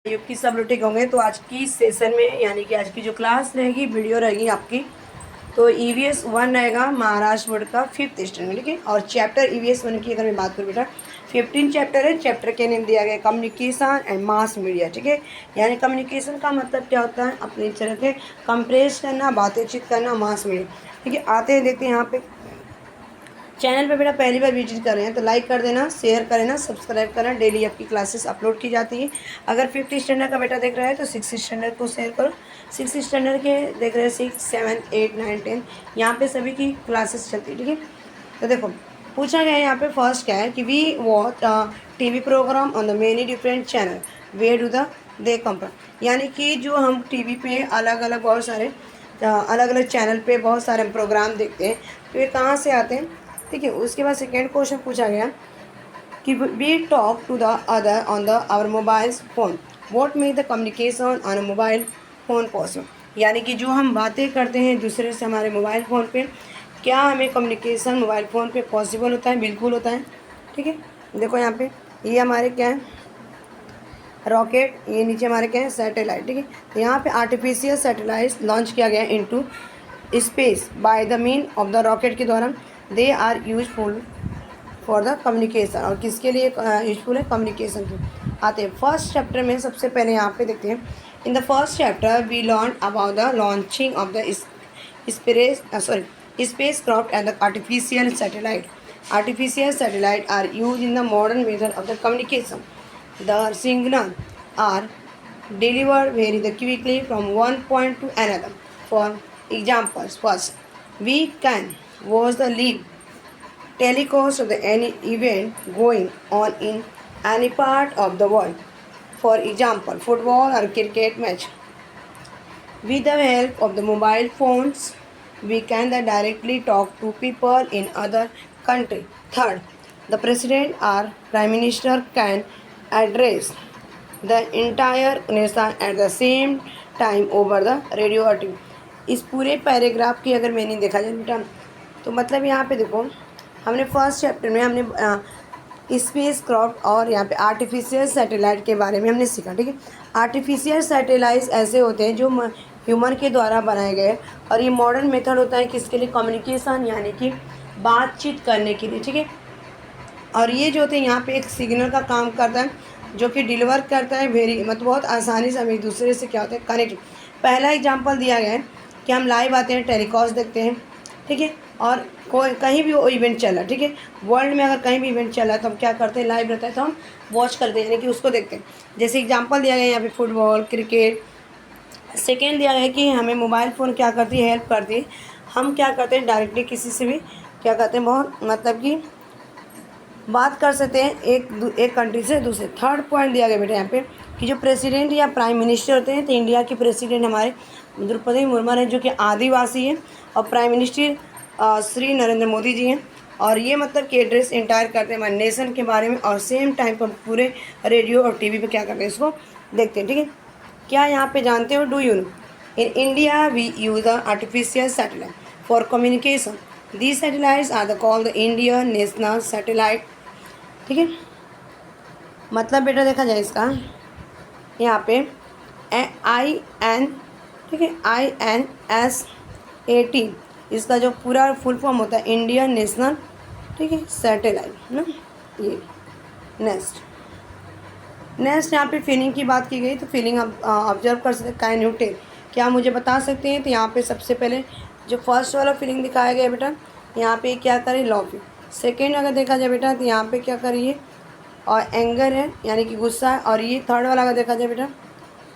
YouTube की सब लोग ठीक होंगे। तो आज की सेशन में यानी कि आज की जो क्लास रहेगी, वीडियो रहेगी आपकी, तो ईवीएस 1 रहेगा महाराष्ट्र बोर्ड का 5th स्टैंडर्ड, ठीक है। और चैप्टर ईवीएस 1 की अगर मैं बात करूँ बेटा, 15 चैप्टर है। चैप्टर के नेम दिया गया कम्युनिकेशन एंड मास मीडिया, ठीक है। यानी कम्युनिकेशन का मतलब क्या होता है, अपनी तरह के कंप्रेस करना, बातचीत करना, मास मीडिया, ठीक है। आते हैं, देखते हैं यहाँ पे चैनल पे बेटा पहली बार विजिट कर रहे हैं तो लाइक कर देना, शेयर कर देना, सब्सक्राइब करना। डेली आपकी क्लासेस अपलोड की जाती है। अगर 5th स्टैंडर्ड का बेटा देख रहा है तो 6th स्टैंडर्ड को शेयर करो। 6th स्टैंडर्ड के देख रहे हैं 6, 7, 8, 9, 10, यहाँ पे सभी की क्लासेस चलती है, ठीक है। तो देखो पूछा गया है यहाँ पे फर्स्ट क्या है कि we watch TV programme on the many different channel where do the they compare. यानी कि जो हम टीवी पे अलग अलग बहुत सारे अलग अलग चैनल पे बहुत सारे प्रोग्राम देखते हैं, तो ये कहाँ से आते हैं, ठीक है। उसके बाद सेकेंड क्वेश्चन पूछा गया कि we talk to the other on the our mobile phone, what make the communication on a mobile phone possible. यानी कि जो हम बातें करते हैं दूसरे से हमारे मोबाइल फ़ोन पे, क्या हमें कम्युनिकेशन मोबाइल फ़ोन पे पॉसिबल होता है? बिल्कुल होता है, ठीक है। देखो यहाँ पे ये हमारे क्या है, रॉकेट, ये नीचे हमारे क्या है, सैटेलाइट, ठीक है। तो यहाँ पे आर्टिफिशियल सैटेलाइट लॉन्च किया गया into space by the mean of the rocket के द्वारा। They are useful for the communication, और किसके लिए यूजफुल है? कम्युनिकेशन के। आते हैं फर्स्ट चैप्टर में, सबसे पहले यहाँ पे देखते हैं। In the first chapter we learn about the launching of the spacecraft and the artificial satellite. Artificial satellites are used in the modern method of the communication. The signals are delivered very quickly from one point to another. For examples, first, we can watch the live telecast of any event going on in any part of the world. For example, football or cricket match. With the help of the mobile phones, we can directly talk to people in other country. Third, the president or prime minister can address the entire nation at the same time over the radio or TV. इस पूरे paragraph की अगर मैंने देखा जाए बेटा, तो मतलब यहाँ पे देखो, हमने फर्स्ट चैप्टर में हमने स्पेस क्राफ्ट और यहाँ पे आर्टिफिशियल सैटेलाइट के बारे में हमने सीखा, ठीक है। आर्टिफिशियल सैटेलाइट ऐसे होते हैं जो ह्यूमन के द्वारा बनाए गए, और ये मॉडर्न मेथड होता है किसके लिए? कम्युनिकेशन, यानी कि बातचीत करने के लिए, ठीक है। और ये जो होते हैं यहाँ पे एक सिग्नल का काम करता है, जो कि डिलीवर करता है मतलब बहुत आसानी से हम एक दूसरे से क्या होता है, कनेक्ट। पहला एग्जांपल दिया गया है कि हम लाइव आते हैं, टेलीकास्ट देखते हैं, ठीक है। और कोई कहीं भी वो इवेंट चला, ठीक है, वर्ल्ड में अगर कहीं भी इवेंट चला तो हम क्या करते हैं, लाइव रहता है तो हम वॉच करते हैं, यानी कि उसको देखते हैं। जैसे एग्जांपल दिया गया है यहाँ पे फुटबॉल, क्रिकेट। सेकेंड दिया गया है कि हमें मोबाइल फ़ोन क्या करती है, हेल्प करती है। हम क्या करते हैं, डायरेक्टली किसी से भी क्या करते हैं, बहुत मतलब कि बात कर सकते हैं एक कंट्री से दूसरे। थर्ड पॉइंट दिया गया बेटा यहाँ पे कि जो प्रेसिडेंट या प्राइम मिनिस्टर होते हैं, तो इंडिया की प्रेसिडेंट हमारे द्रौपदी मुर्मू हैं, जो कि आदिवासी हैं, और प्राइम मिनिस्टर श्री नरेंद्र मोदी जी हैं। और ये मतलब कि एड्रेस इंटायर करते हैं हमारे नेशन के बारे में, और सेम टाइम पर पूरे रेडियो और टीवी पे क्या करते हैं, इसको देखते हैं, ठीक है। क्या यहाँ पे जानते हो, do you know in India we use the artificial satellite for communication. These satellites are the called the Indian National Satellite, ठीक है। मतलब बेटा देखा जाए इसका यहाँ पे IN, ठीक है, INSAT, इसका जो पूरा फुल फॉर्म होता है इंडियन नेशनल, ठीक है, सैटेलाइट ना। ये नेक्स्ट यहाँ पे फीलिंग की बात की गई, तो फीलिंग आप ऑब्जर्व कर सकते हैं। कैन यू टेल, क्या मुझे बता सकते हैं? तो यहाँ पे सबसे पहले जो फर्स्ट वाला फीलिंग दिखाया गया बेटा, यहाँ पे क्या करें, लव। सेकेंड अगर देखा जाए बेटा तो यहाँ पे क्या करिए, और एंगर है यानी कि गुस्सा है। और ये थर्ड वाला अगर देखा जाए बेटा,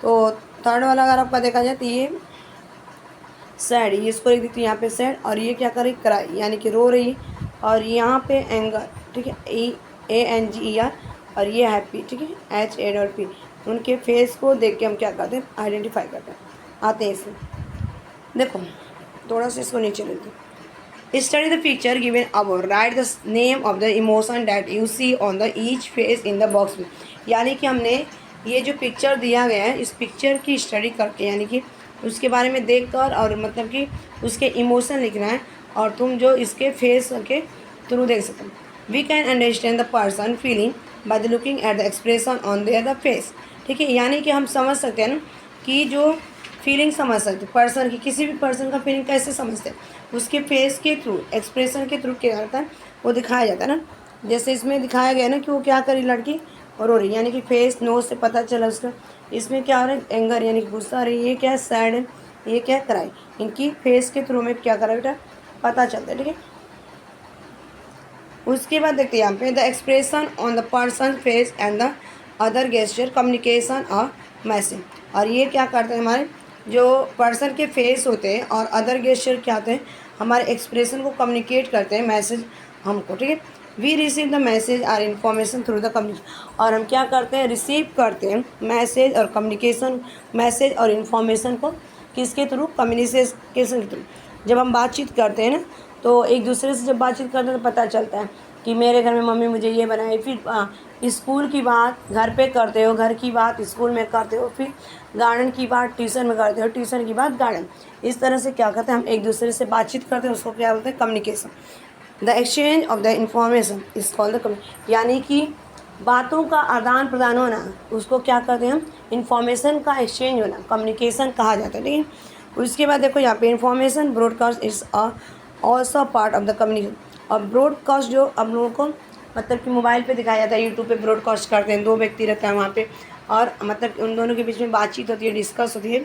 तो थर्ड वाला अगर आपका देखा जाए तो ये सैड, ये इसको लिख देती हूँ यहाँ पे सैड। और ये क्या करें, क्राई, यानी कि रो रही है। और यहाँ पे एंगर, ठीक है, ANGER। और ये हैप्पी, ठीक है, HAPP। उनके फेस को देख के हम क्या करते हैं, आइडेंटिफाई करते हैं। आते हैं इसमें, देखो थोड़ा सा इसको नीचे लेते हैं। Study the picture given above. Write the name of the emotion that you see on the each face in the box. यानी कि हमने ये जो पिक्चर दिया गया है, इस पिक्चर की स्टडी करके, यानी कि उसके बारे में देखकर, और मतलब कि उसके इमोशन लिखना है, और तुम जो इसके फेस के थ्रू देख सकते हो। We can understand the person feeling by the looking at the expression on their the face. ठीक है, यानी कि हम समझ सकते हैं ना कि जो फीलिंग समझ सकते पर्सन की, किसी भी पर्सन का फीलिंग कैसे समझते हैं, उसके फेस के थ्रू, एक्सप्रेशन के थ्रू क्या होता है वो दिखाया जाता है ना। जैसे इसमें दिखाया गया ना कि वो क्या करी लड़की और रो रही, यानी कि फेस नोज से पता चला उसका। इसमें क्या हो रहा है, एंगर यानी कि गुस्सा आ रही है, ये क्या है सैड है, ये क्या है क्राई, इनकी फेस के थ्रू में क्या करा बेटा पता चलता है। ठीक है, उसके बाद देखते हैं यहाँ पे the expression on the person face and the other gesture communication a message. और ये क्या करते हैं, हमारे जो पर्सन के फेस होते हैं और अदर गेस्चर क्या होते हैं, हमारे एक्सप्रेशन को कम्युनिकेट करते हैं मैसेज हमको। ठीक है, वी रिसीव द मैसेज और इन्फॉर्मेशन थ्रू द कम्युनिकेशन। और हम क्या करते हैं, रिसीव करते हैं मैसेज और कम्युनिकेशन, मैसेज और इन्फॉर्मेशन को किसके थ्रू, कम्युनिकेशन के थ्रू। जब हम बातचीत करते हैं ना, तो एक दूसरे से जब बातचीत करते हैं तो पता चलता है कि मेरे घर में मम्मी मुझे ये बनाए, फिर स्कूल की बात घर पे करते हो, घर की बात स्कूल में करते हो, फिर गार्डन की बात ट्यूशन में करते हो, ट्यूशन की बात गार्डन। इस तरह से क्या करते हैं, हम एक दूसरे से बातचीत करते हैं, उसको क्या बोलते हैं, communication. The exchange of the information is called the, यानी कि बातों का आदान प्रदान होना, उसको क्या करते हैं हम, इंफॉर्मेशन का एक्सचेंज होना कम्युनिकेशन कहा जाता है। ठीक है, उसके बाद देखो यहाँ पे information broadcast is also part of the communication. और ब्रॉडकास्ट जो हम लोगों को मतलब कि मोबाइल पे दिखाया जाता है, यूट्यूब पे ब्रॉडकास्ट करते हैं, दो व्यक्ति रहता है वहाँ पे और मतलब उन दोनों के बीच में बातचीत होती है, डिस्कस होती है।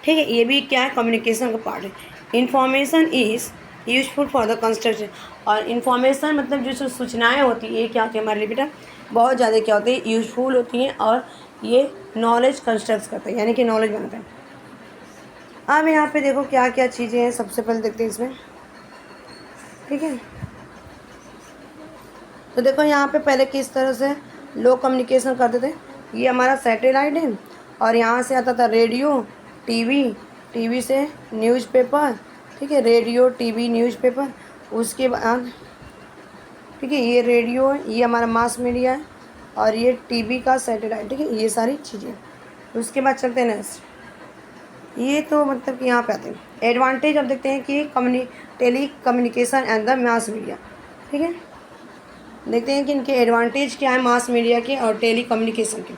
ठीक है, ये भी क्या है, कम्युनिकेशन का पार्ट है। Information is useful for the construction. और इन्फॉर्मेशन मतलब जो सूचनाएँ होती है ये क्या होती है हमारे लिए बेटा, बहुत ज़्यादा क्या होती है, यूजफुल होती हैं और ये नॉलेज कंस्ट्रक्ट करते हैं, यानी कि नॉलेज बनता है। अब यहाँ पे देखो क्या क्या चीज़ें हैं, सबसे पहले देखते हैं इसमें। ठीक है, तो देखो यहाँ पे पहले किस तरह से लोग कम्युनिकेशन करते थे। ये हमारा सैटेलाइट है और यहाँ से आता था रेडियो, टीवी, टीवी से न्यूज़पेपर। ठीक है, रेडियो, टीवी, न्यूज़पेपर। उसके बाद ठीक है, ये रेडियो है, ये हमारा मास मीडिया है और ये टीवी का सैटेलाइट। ठीक है, ये सारी चीज़ें। उसके बाद चलते हैं नेक्स्ट। ये तो मतलब कि यहाँ पे आते हैं एडवांटेज। अब देखते हैं कि telecommunication and the mass media. ठीक है, देखते हैं कि इनके एडवांटेज क्या है मास मीडिया के और टेली कम्युनिकेशन के।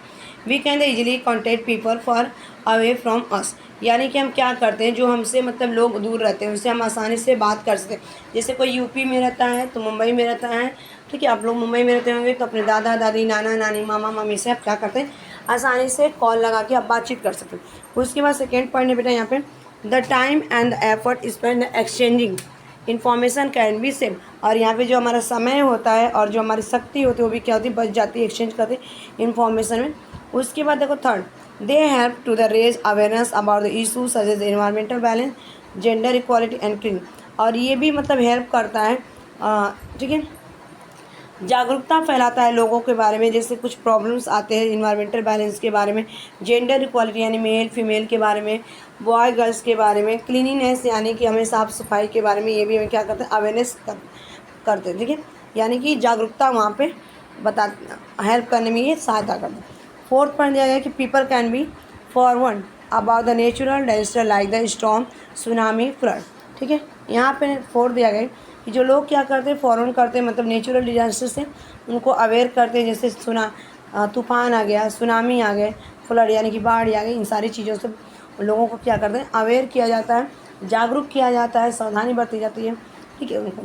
We can the easily contact people far away from us, यानी कि हम क्या करते हैं, जो हमसे मतलब लोग दूर रहते हैं उससे हम आसानी से बात कर सकते हैं। जैसे कोई यूपी में रहता है तो मुंबई में रहता है। ठीक है, आप लोग मुंबई में रहते होंगे तो अपने दादा दादी, नाना नानी, मामा मामी से आप क्या करते हैं, आसानी से कॉल लगा के आप बातचीत कर सकते हैं। उसके बाद सेकेंड पॉइंट है बेटा यहाँ पे, the time and the effort spend exchanging information can be save. और यहाँ पे जो हमारा समय होता है और जो हमारी शक्ति होती है वो भी क्या होती है, बच जाती है एक्सचेंज करते इन्फॉर्मेशन में। उसके बाद देखो third, they help to the raise awareness about the issue such as environmental balance, gender equality and clean. और ये भी मतलब हेल्प करता है, ठीक है, जागरूकता फैलाता है लोगों के बारे में। जैसे कुछ प्रॉब्लम्स आते हैं इन्वायरमेंटल बैलेंस के बारे में, जेंडर इक्वालिटी यानी मेल फीमेल के बारे में, बॉय गर्ल्स के बारे में, क्लीनिनेस यानी कि हमें साफ़ सफाई के बारे में, ये भी हमें क्या करते हैं, अवेयरनेस करते हैं। ठीक है, यानी कि जागरूकता वहाँ पे बता हेल्प करने में ये सहायता करते हैं। फोर्थ पॉइंट दिया गया कि people can be forward about the natural disaster like the storm, tsunami, flood. ठीक है, यहाँ पे फोर्थ दिया गया कि जो लोग क्या करते हैं, फॉरवर्ड करते हैं, मतलब नेचुरल डिजास्टर से उनको अवेयर करते हैं। जैसे तूफान आ गया, सुनामी आ गए, फ्लड यानी कि बाढ़ आ गई, इन सारी चीज़ों से लोगों को क्या करते हैं, अवेयर किया जाता है, जागरूक किया जाता है, सावधानी बरती जाती है। ठीक है, उनको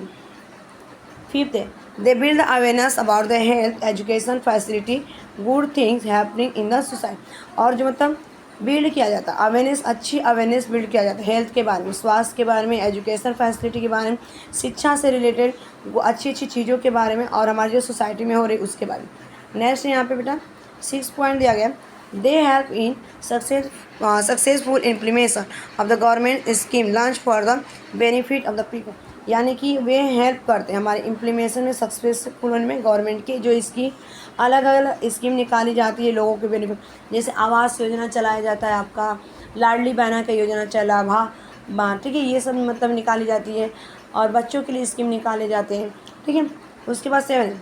फिफ्थ है, they build awareness about the health education facility good things happening in the society. और जो मतलब बिल्ड किया जाता है अवेयरनेस, अच्छी अवेयरनेस बिल्ड किया जाता है हेल्थ के बारे में, स्वास्थ्य के बारे में, एजुकेशन फैसिलिटी के बारे में, शिक्षा से रिलेटेड अच्छी अच्छी चीज़ों के बारे में और हमारी जो सोसाइटी में हो रही उसके बारे में। नेक्स्ट यहाँ पे बेटा 6 पॉइंट दिया गया, they help in successful implementation of the government scheme launch for the benefit of the people. यानी कि वे हेल्प करते हैं हमारे इम्प्लीमेशन में, सक्सेसफुल होने में। गवर्नमेंट की जो इसकी अलग अलग स्कीम निकाली जाती है लोगों के बेनिफिट, जैसे आवास योजना चलाया जाता है, आपका लाडली बहना का योजना चला ठीक है, ये सब मतलब निकाली जाती है और बच्चों के लिए स्कीम निकाले जाते हैं। ठीक है, उसके बाद 7,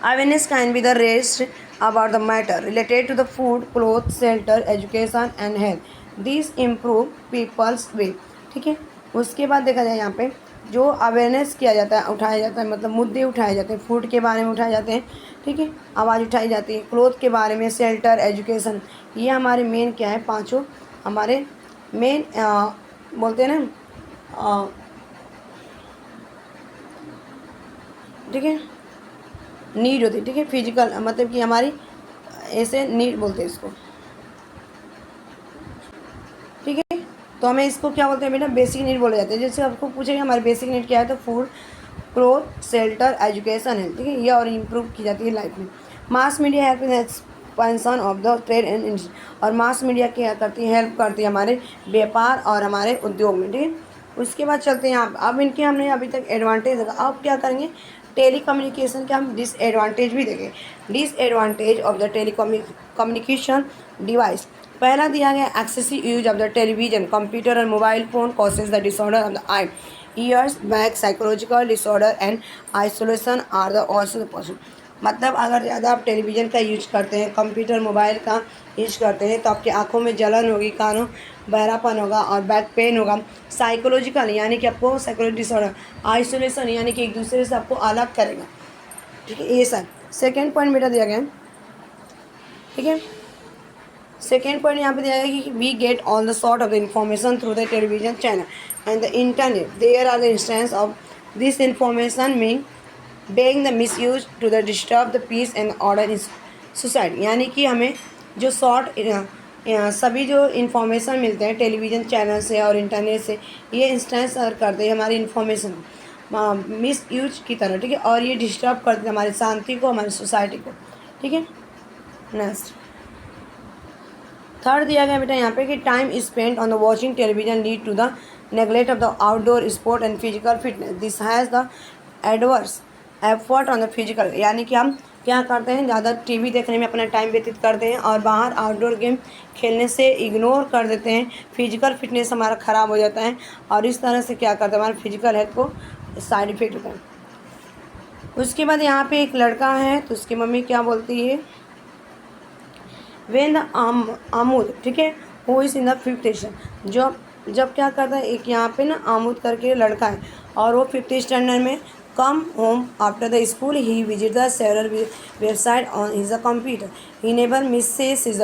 awareness can be the raised about the matter related to the food, clothes, shelter, education and health. These improve people's way. ठीक है, उसके बाद देखा जाए यहाँ पे जो अवेयरनेस किया जाता है, उठाया जाता है, मतलब मुद्दे उठाए जाते हैं, फूड के बारे में उठाए जाते हैं। ठीक है, आवाज़ उठाई जाती है। क्लोथ के बारे में, शेल्टर, एजुकेशन, ये हमारे मेन क्या है, पांचों हमारे मेन बोलते हैं ना, ठीक है, नीड होती है। ठीक है, फिजिकल मतलब कि हमारी ऐसे नीड बोलते हैं इसको। ठीक है, तो हमें इसको क्या बोलते हैं बेटा, बेसिक नीड बोले जाते हैं। जैसे आपको पूछेंगे हमारे बेसिक नीड क्या है, तो फूड, क्लोथ, शेल्टर, एजुकेशन है। ठीक है, ये और इम्प्रूव की जाती है लाइफ में। Mass media help in expansion of the trade and industry, और मास मीडिया क्या करती है, हेल्प करती है हमारे व्यापार और हमारे उद्योग में। ठीक है, उसके बाद चलते हैं आप, अब इनके हमने अभी तक एडवांटेज देखा, अब क्या करेंगे, टेली कम्युनिकेशन के हम डिसएडवांटेज भी देखें। Disadvantage of the telecommunication device. पहला दिया गया, excessive use of the television, computer और mobile phone causes the disorder of the eye, ears, back, psychological disorder and isolation are the also possible. मतलब अगर ज़्यादा आप टेलीविज़न का use करते हैं, कंप्यूटर, मोबाइल का यूज करते हैं, तो आपकी आंखों में जलन होगी, कानों बहरापन होगा और बैक पेन होगा। साइकोलॉजिकल यानी कि आपको साइकोलॉजिकल डिसऑर्डर, आइसोलेशन यानी कि एक दूसरे से आपको अलग करेगा। ठीक है, ये सब सेकेंड पॉइंट बेटा दिया गया है। ठीक है, सेकेंड पॉइंट यहाँ पे दिया गया कि we get all the sort of the information through the television channel and the internet, there are the instance of this information में being the misuse to the disturb the peace and order in society। यानी कि हमें जो short सभी जो information मिलते हैं television channel से और इंटरनेट से, ये इंस्टेंस करते हैं हमारी इन्फॉर्मेशन मिस यूज की तरह। ठीक है, और ये डिस्टर्ब करते हैं हमारी शांति को, हमारी सोसाइटी को। ठीक है, नेक्स्ट थर्ड दिया गया बेटा यहाँ पे कि time spend on the watching television lead to the neglect of the outdoor sport and physical fitness, this has the adverse effort on the physical. यानी कि हम क्या करते हैं, ज़्यादा टीवी देखने में अपना टाइम व्यतीत करते हैं और बाहर आउटडोर गेम खेलने से इग्नोर कर देते हैं, फिजिकल फिटनेस हमारा ख़राब हो जाता है और इस तरह से क्या करते हैं, हमारे फिजिकल हेल्थ को साइड इफेक्ट होता है। उसके बाद यहाँ पे एक लड़का है, तो उसकी मम्मी क्या बोलती है, वेन द आमूद, ठीक है, who is in the fifth standard, जब क्या करता है, एक यहाँ पे ना आमूद करके लड़का है और वो फिफ्थ स्टैंडर्ड में come home after the school, he visits the several website on his computer. He never misses his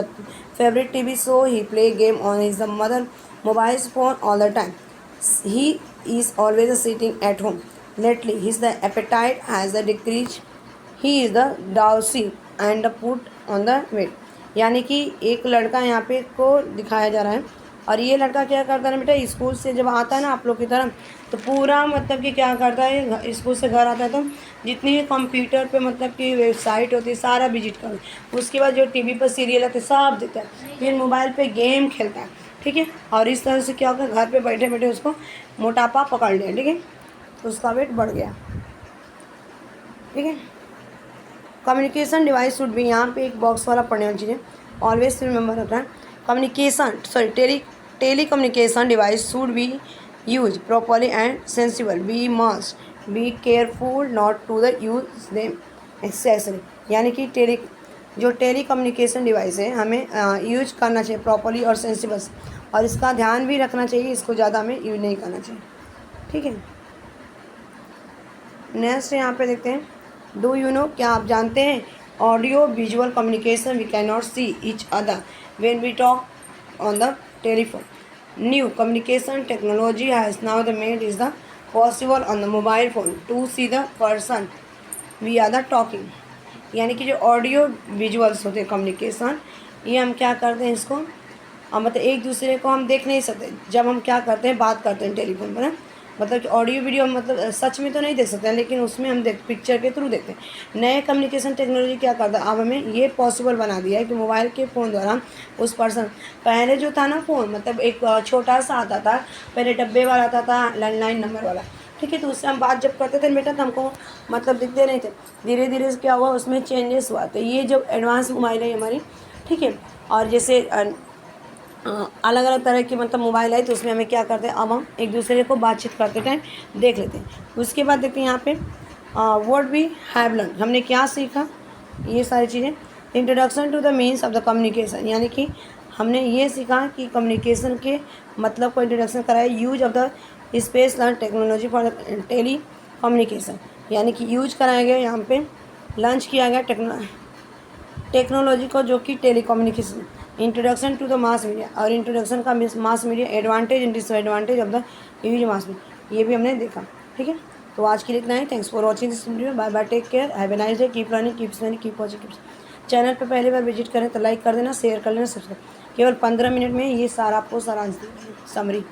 favorite TV show. He play game on his mother mobile phone all the time. He is always sitting at home. Lately, his the appetite has decreased. He is the drowsy and put on the weight. यानी कि एक लड़का यहाँ पे को दिखाया जा रहा है और ये लड़का क्या करता है ना बेटा, स्कूल से जब आता है ना आप लोग की तरह, तो पूरा मतलब कि क्या करता है, स्कूल से घर आता है तो जितनी भी कंप्यूटर पे मतलब कि वेबसाइट होती है सारा विजिट करता है। उसके बाद जो टीवी पर सीरियल आते सब देखता है, फिर मोबाइल पे गेम खेलता है। ठीक है, और इस तरह से क्या होगा, घर पे बैठे बैठे उसको मोटापा पकड़ लिया। ठीक है, तो उसका वेट बढ़ गया। ठीक है, कम्युनिकेशन डिवाइस शुड भी, यहाँ पे एक बॉक्स वाला पढ़ने वाली चीज़ें ऑलवेज रिमेंबर होता है। Telecommunication device should be use properly and sensible, we must be careful not to the use them accessory. यानी कि टेली कम्युनिकेशन डिवाइस है हमें यूज करना चाहिए प्रॉपरली और सेंसिबल, और इसका ध्यान भी रखना चाहिए, इसको ज़्यादा हमें यूज नहीं करना चाहिए। ठीक है, नेक्स्ट यहाँ पे देखते हैं, डू यू नो, क्या आप जानते हैं, audio visual communication we can not see each other when we talk on the telephone. New communication technology has now the made is the possible on the mobile phone to see the person we are the talking. यानी कि जो audio visuals होते हैं communication, ये हम क्या करते हैं, इसको मतलब एक दूसरे को हम देख नहीं सकते जब हम क्या करते हैं, बात करते हैं टेलीफोन पर ना, मतलब कि ऑडियो वीडियो मतलब सच में तो नहीं देख सकते हैं, लेकिन उसमें हम पिक्चर के थ्रू देखते हैं। नए कम्युनिकेशन टेक्नोलॉजी क्या करता है, अब हमें ये पॉसिबल बना दिया है कि मोबाइल के फ़ोन द्वारा उस पर्सन, पहले जो था ना फ़ोन मतलब एक छोटा सा आता था, पहले डब्बे वाला आता था, लैंडलाइन नंबर वाला। ठीक है, तो उससे हम बात जब करते थे बेटा तो हमको मतलब दिखते नहीं थे, धीरे धीरे क्या हुआ उसमें चेंजेस हुआ। तो ये जो एडवांस मोबाइल है हमारी, ठीक है, और जैसे अलग अलग तरह की मतलब मोबाइल है, तो उसमें हमें क्या करते हैं, अब हम एक दूसरे को बातचीत करते टाइम देख लेते हैं। उसके बाद देखते हैं यहाँ पे वर्ड वी हैव लर्न, हमने क्या सीखा, ये सारी चीज़ें। Introduction to the means of the communication, यानी कि हमने ये सीखा कि कम्युनिकेशन के मतलब को इंट्रोडक्शन कराया। Use of the space learn technology for the telecommunication, यानी कि यूज कराया गया यहाँ पे लॉन्च किया गया टेक्नोलॉजी को, जो कि telecommunication. Introduction to the mass media, और इंट्रोडक्शन का mass media, advantage and disadvantage of the use mass media, ये भी हमने देखा। ठीक है, तो आज के लिए इतना ही। Thanks for watching this video. Bye bye, take care, have a nice day, keep learning, keep studying, keep watching. Channel पर पहली बार विजिट करें तो लाइक कर देना, शेयर कर लेना, सब्सक्राइब। केवल 15 मिनट में ये सारा आपको सारांश समरी